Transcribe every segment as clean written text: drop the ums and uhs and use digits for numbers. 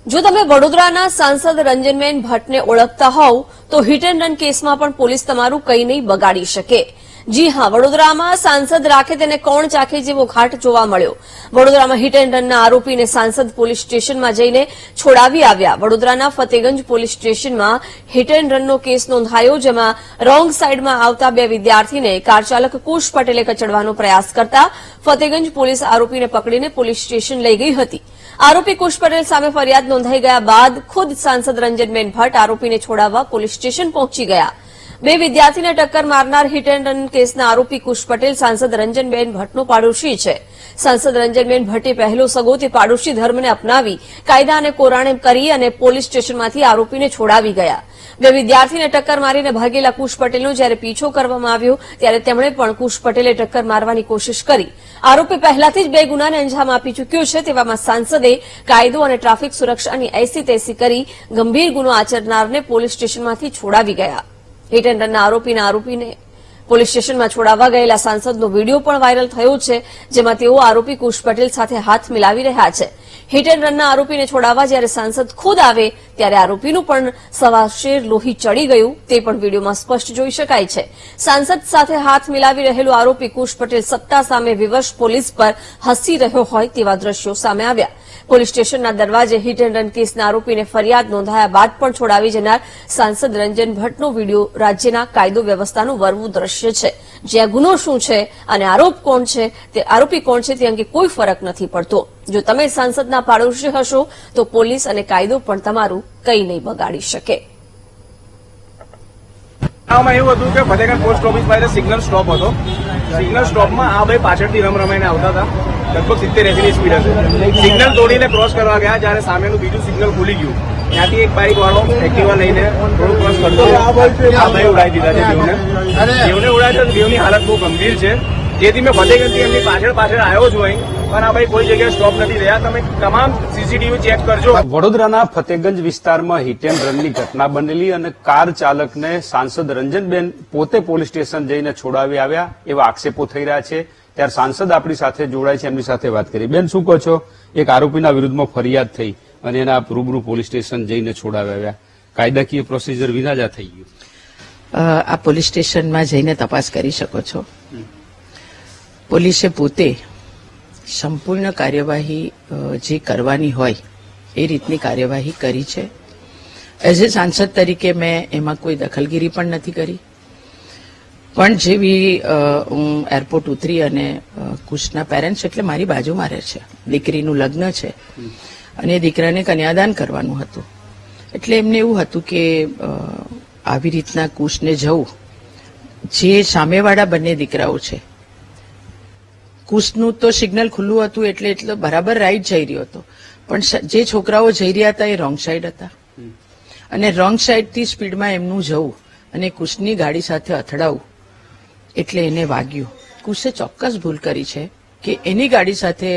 જો તમે વડોદરાના સાંસદ રંજનબેન ભટ્ટને ઓળખતા હોવ તો હિટ એન્ડ રન કેસમાં પણ પોલીસ તમારું કંઈ નહીં બગાડી શકે। જી હા, વડોદરામાં સાંસદ રાખે તેને કોણ ચાખે જેવો ઘાટ જોવા મળ્યો। વડોદરામાં હિટ એન્ડ રનના આરોપીને સાંસદ પોલીસ સ્ટેશનમાં જઈને છોડાવી આવ્યા। વડોદરાના ફતેગંજ પોલીસ સ્ટેશનમાં હિટ એન્ડ રનનો કેસ નોંધાયો, જેમાં રોંગ સાઈડમાં આવતા બે વિદ્યાર્થીને કાર ચાલક કુશ પટેલે કચડવાનો પ્રયાસ કરતા ફતેગંજ પોલીસ આરોપીને પકડીને પોલીસ સ્ટેશન લઈ ગઈ હતી। આરોપી કુશ પટેલ સામે ફરિયાદ નોંધાઈ ગયા બાદ ખુદ સાંસદ રંજનબેન ભટ્ટ આરોપીને છોડાવવા પોલીસ સ્ટેશન પહોંચી ગયા। બે વિદ્યાર્થીને ટક્કર મારનાર હિટ એન્ડ રન કેસના આરોપી કુશ પટેલ સાંસદ રંજનબેન ભટ્ટનો પાડોશી છે। સાંસદ રંજનબેન ભટ્ટે પહેલો સગો તે પાડોશી ધર્મને અપનાવી કાયદા અને કોરાણે કરી અને પોલીસ સ્ટેશનમાંથી આરોપીને છોડાવી ગયા। બે વિદ્યાર્થીને ટક્કર મારીને ભાગેલા કુશ પટેલનો જ્યારે પીછો કરવામાં આવ્યો ત્યારે તેમણે પણ કુશ પટેલે ટક્કર મારવાની કોશિશ કરી। આરોપી પહેલાથી જ બે ગુનાને અંજામ આપી ચૂક્યો છે, તેવામાં સાંસદે કાયદો અને ટ્રાફિક સુરક્ષાની એસી તેસી કરી ગંભીર ગુનો આચરનારને પોલીસ સ્ટેશનમાંથી છોડાવી ગયા। હિટ એન્ડ રનના આરોપીને પોલીસ સ્ટેશનમાં છોડાવવા ગયેલા સાંસદનો વિડીયો પણ વાયરલ થયો છે, જેમાં તેઓ આરોપી કુશ પટેલ સાથે હાથ મિલાવી રહ્યા છે। હિટ એન્ડ રનના આરોપીને છોડાવવા જ્યારે સાંસદ ખુદ આવે ત્યારે આરોપીનું પણ સવાશેર લોહી ચડી ગયું તે પણ વિડીયોમાં સ્પષ્ટ જોઈ શકાય છે। સાંસદ સાથે હાથ મિલાવી રહેલો આરોપી કુશ પટેલ સત્તા સામે વિવશ પોલીસ પર હસી રહ્યો હોય તેવા દ્રશ્યો સામે આવ્યા। પોલીસ સ્ટેશનના દરવાજે હિટ એન્ડ રન કેસના આરોપીને ફરિયાદ નોંધાયા બાદ પણ છોડાવી જનાર સાંસદ રંજન ભટ્ટનો વિડીયો રાજ્યના કાયદો વ્યવસ્થાનું વરવું દ્રશ્ય છે, જ્યાં ગુનો શું છે અને આરોપી કોણ છે તે અંગે કોઈ ફરક નથી પડતો। જો તમે સાંસદના પાડોશી હશો તો પોલીસ અને કાયદો પણ તમારું કંઈ નહીં બગાડી શકે। આમાં એવું હતું કે ફતેગંજ પોસ્ટ ઓફિસ પાસે સિગ્નલ સ્ટોપ હતો। સિગ્નલ સ્ટોપમાં આ ભાઈ પાછળથી રમાઈને આવતા હતા, લગભગ 70-80 ની સ્પીડ હશે। સિગ્નલ તોડીને ક્રોસ કરવા ગયા, જ્યારે સામેનું બીજું સિગ્નલ ખુલી ગયું, ત્યાંથી એક બાઇક વાળો એક્ટિવા લઈને થોડું ક્રોસ કરતો આ ભાઈ ઉડાવી દીધા છે બેવને ઉડાવ્યા છે। બેવની હાલત બહુ ગંભીર છે, જેથી મેં ફતેગંજથી એમની પાછળ આવ્યો છું અહીં, પણ આ ભાઈ કોઈ જગ્યાએ સ્ટોપ નથી રહ્યા। તમે તમામ સીસીટીવી ચેક કરજો। વડોદરાના ફતેગંજ વિસ્તારમાં હિટ એન્ડ રનની ઘટના બનેલી અને કાર ચાલકને સાંસદ રંજનબેન પોતે પોલીસ સ્ટેશન જઈને છોડાવી આવ્યા એવા આક્ષેપો થઈ રહ્યા છે। ત્યારે સાંસદ આપણી સાથે જોડાય છે, એમની સાથે વાત કરી। બેન, શું કહો છો? એક આરોપીના વિરુદ્ધમાં ફરિયાદ થઈ અને એના રૂબરૂ પોલીસ સ્ટેશન જઈને છોડાવી આવ્યા, કાયદાકીય પ્રોસિજર વિના જ આ થઈ ગયું? આ પોલીસ સ્ટેશનમાં જઈને તપાસ કરી શકો છો। પોલીસે પોતે સંપૂર્ણ કાર્યવાહી જે કરવાની હોય એ રીતની કાર્યવાહી કરી છે। એઝ એ સાંસદ તરીકે મેં એમાં કોઈ દખલગીરી પણ નથી કરી, પણ જેવી હું એરપોર્ટ ઉતરી અને કુશના પેરેન્ટ્સ એટલે મારી બાજુમાં રહે છે, દીકરીનું લગ્ન છે અને દીકરાને કન્યાદાન કરવાનું હતું, એટલે એમને એવું હતું કે આવી રીતના કુશને જવું, જે સામેવાળા બંને દીકરાઓ છે, કુશનું તો સિગ્નલ ખુલ્લું હતું એટલે એટલો બરાબર રાઈટ જઈ રહ્યો હતો, પણ જે છોકરાઓ જઈ રહ્યા હતા એ રોંગ સાઈડ હતા અને રોંગ સાઈડથી સ્પીડમાં એમનું જવું અને કુશની ગાડી સાથે અથડાવું એટલે એને વાગ્યું। કુશે ચોક્કસ ભૂલ કરી છે કે એની ગાડી સાથે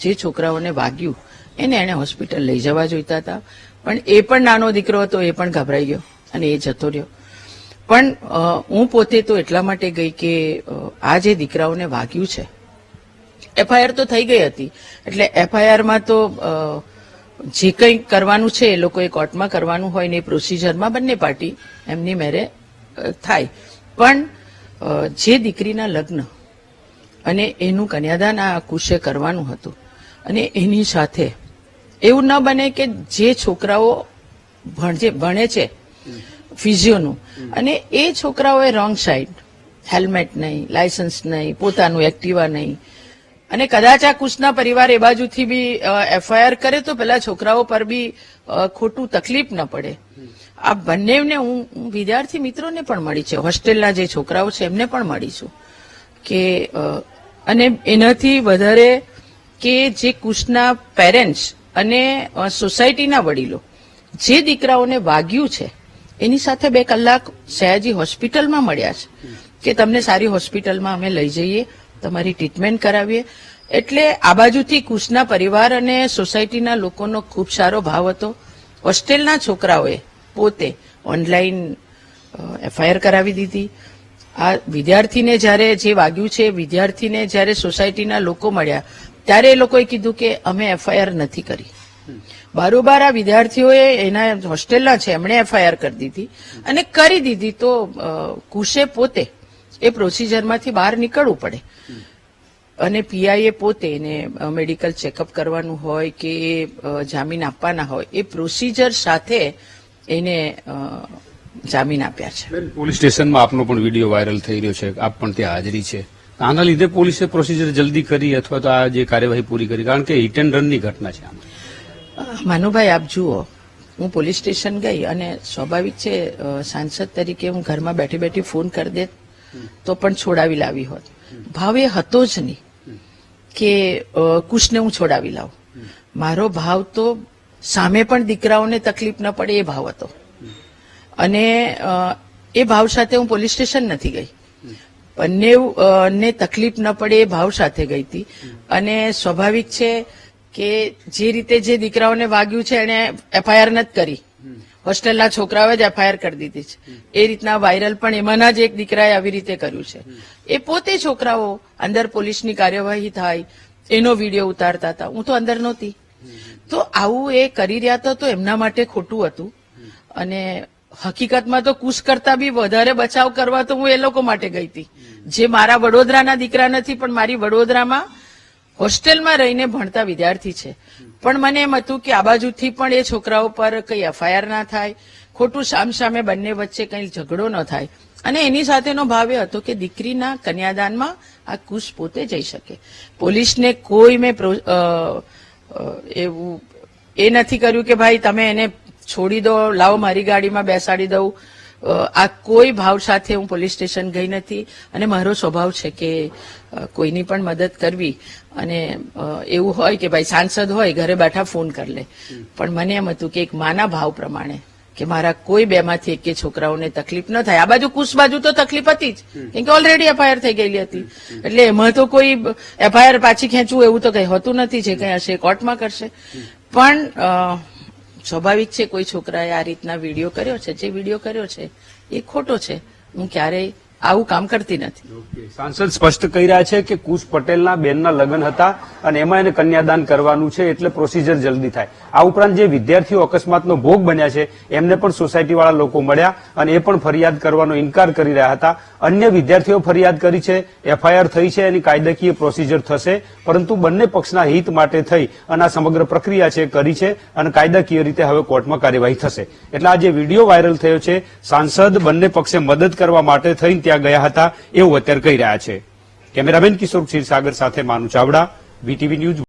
જે છોકરાઓને વાગ્યું એને હોસ્પિટલ લઈ જવા જોઈતા હતા, પણ એ પણ નાનો દીકરો હતો, એ પણ ગભરાઈ ગયો અને એ જતો રહ્યો। પણ હું પોતે તો એટલા માટે ગઈ કે આ જે દીકરાઓને વાગ્યું છે, એફઆઈઆર તો થઈ ગઈ હતી, એટલે એફઆઈઆરમાં તો જે કંઈ કરવાનું છે એ લોકોએ કોર્ટમાં કરવાનું હોય ને એ પ્રોસિજરમાં બંને પાર્ટી એમની મેરે થાય, પણ જે દીકરીના લગ્ન અને એનું કન્યાદાન આ કુશે કરવાનું હતું અને એની સાથે એવું ન બને કે જે છોકરાઓ ભણે છે ફિઝિયોનું અને એ છોકરાઓએ રોંગ સાઈડ, હેલ્મેટ નહીં, લાયસન્સ નહીં, પોતાનું એક્ટિવા નહીં, અને કદાચ આ કુશના પરિવાર એ બાજુથી બી એફઆઈઆર કરે તો પેલા છોકરાઓ પર બી ખોટું તકલીફ ન પડે। આ બંનેને હું વિદ્યાર્થી મિત્રોને પણ મળી છે, હોસ્ટેલના જે છોકરાઓ છે એમને પણ મળી છું કે અને એનાથી વધારે કે જે કુશના પેરેન્ટ્સ અને સોસાયટીના વડીલો જે દીકરાઓને વાગ્યું છે એની સાથે 2 કલાક સયાજી હોસ્પિટલમાં મળ્યા છે કે તમને સારી હોસ્પિટલમાં અમે લઈ જઈએ, તમારી ટ્રીટમેન્ટ કરાવીએ। એટલે આ બાજુથી કુશના પરિવાર અને સોસાયટીના લોકોનો ખૂબ સારો ભાવ હતો। હોસ્ટેલના છોકરાઓએ પોતે ઓનલાઈન એફઆઈઆર કરાવી દીધી। આ વિદ્યાર્થીને જ્યારે જે વાગ્યું છે વિદ્યાર્થીને જ્યારે સોસાયટીના લોકો મળ્યા ત્યારે એ લોકોએ કીધું કે અમે એફઆઈઆર નથી કરી, બારોબાર આ વિદ્યાર્થીઓએ એના હોસ્ટેલના છે એમણે એફઆઈઆર કરી દીધી અને કરી દીધી તો કુશે પોતે એ પ્રોસિજરમાંથી બહાર નીકળવું પડે અને પીઆઈએ પોતે એને મેડિકલ ચેકઅપ કરવાનું હોય કે જામીન આપવાના હોય એ પ્રોસિજર સાથે એને જામીન આપ્યા છે. બેન, પોલીસ સ્ટેશનમાં આપનો પણ વિડીયો વાયરલ થઈ રહ્યો છે, આપ પણ ત્યાં હાજરી છે. આના લીધે પોલીસે પ્રોસિજર જલ્દી કરી અથવા તો આ જે કાર્યવાહી પૂરી કરી, કારણ કે હિટ એન્ડ રનની ઘટના છે આમાં. માનુભાઈ, આપ જુઓ, હું પોલીસ સ્ટેશન ગઈ અને સ્વાભાવિક છે સાંસદ તરીકે હું ઘરમાં બેઠી બેઠી ફોન કરી દે તો પણ છોડાવી લાવી હોત. ભાવ એ હતો જ નહીં કે કુશને હું છોડાવી લાવું. મારો ભાવ તો સામે પણ દીકરાઓને તકલીફ ન પડે એ ભાવ હતો અને એ ભાવ સાથે હું પોલીસ સ્ટેશન નથી ગઈ. બંને તકલીફ ન પડે એ ભાવ સાથે ગઈ હતી અને સ્વાભાવિક છે કે જે રીતે જે દીકરાઓને વાગ્યું છે એને એફઆઈઆર નથી કરી, હોસ્ટેલના છોકરાઓએ જ એફઆઈઆર કરી દીધી છે. એ રીતના વાયરલ પણ એમાંના જ એક દીકરાએ આવી રીતે કર્યું છે. એ પોતે છોકરાઓ અંદર પોલીસની કાર્યવાહી થાય એનો વિડીયો ઉતારતા હતા. હું તો અંદર નહોતી. તો આવું એ કરી રહ્યા હતા તો એમના માટે ખોટું હતું અને હકીકતમાં તો કુશ કરતા બી વધારે બચાવ કરવા તો હું એ લોકો માટે ગઈ હતી જે મારા વડોદરાના દીકરા નથી પણ મારી વડોદરામાં હોસ્ટેલમાં રહીને ભણતા વિદ્યાર્થી છે. પણ મને એમ હતું કે આ બાજુથી પણ એ છોકરાઓ પર કઈ એફઆઈઆર ના થાય, ખોટું સામસામે બંને વચ્ચે કઈ ઝઘડો ન થાય અને એની સાથેનો ભાવ એ હતો કે દીકરીના કન્યાદાનમાં આ કુશ પોતે જઈ શકે. પોલીસને કોઈ મેં એવું એ નથી કર્યું કે ભાઈ તમે એને છોડી દો, લાવો મારી ગાડીમાં બેસાડી દઉં. આ કોઈ ભાવ સાથે હું પોલીસ સ્ટેશન ગઈ નથી અને મારો સ્વભાવ છે કે કોઈની પણ મદદ કરવી અને એવું હોય કે ભાઈ સાંસદ હોય ઘરે બેઠા ફોન કરી લે. પણ મને એમ હતું કે એક માના ભાવ પ્રમાણે કે મારા કોઈ બેમાંથી એક છોકરાઓને તકલીફ ન થાય. આ બાજુ કુશ બાજુ તો તકલીફ હતી જ કેમ કે ઓલરેડી એફઆઈઆર થઈ ગયેલી હતી એટલે એમાં તો કોઈ એફઆઈઆર પાછી ખેંચવું એવું તો કઈ હોતું નથી. જે કઈ હશે કોર્ટમાં કરશે. પણ સ્વાભાવિક છે કોઈ છોકરાએ આ રીતના વિડીયો કર્યો છે, જે વિડીયો કર્યો છે એ ખોટો છે. હું ક્યારેય આવું કામ કરતી નથી. સાંસદ સ્પષ્ટ કહી રહ્યા છે કે કુશ પટેલના બેનના લગ્ન હતા અને એમાં એને કન્યાદાન કરવાનું છે એટલે પ્રોસિજર જલ્દી થાય. આ ઉપરાંત જે વિદ્યાર્થીઓ અકસ્માતનો ભોગ બન્યા છે એમને પણ સોસાયટીવાળા લોકો મળ્યા અને એ પણ ફરિયાદ કરવાનો ઇનકાર કરી રહ્યા હતા. અન્ય વિદ્યાર્થીઓ ફરિયાદ કરી છે, એફઆઈઆર થઈ છે, એની કાયદાકીય પ્રોસિજર થશે, પરંતુ બંને પક્ષના હિત માટે થઈ અને આ સમગ્ર પ્રક્રિયા છે કરી છે અને કાયદાકીય રીતે હવે કોર્ટમાં કાર્યવાહી થશે. એટલે આ જે વિડીયો વાયરલ થયો છે, સાંસદ બંને પક્ષે મદદ કરવા માટે થઈને ત્યાં ગયા હતા એવું અત્યારે કહી રહ્યા છે. કેમેરામેન કિશોર ક્ષીરસાગર સાથે માનુ ચાવડા, વીટીવી ન્યૂઝ.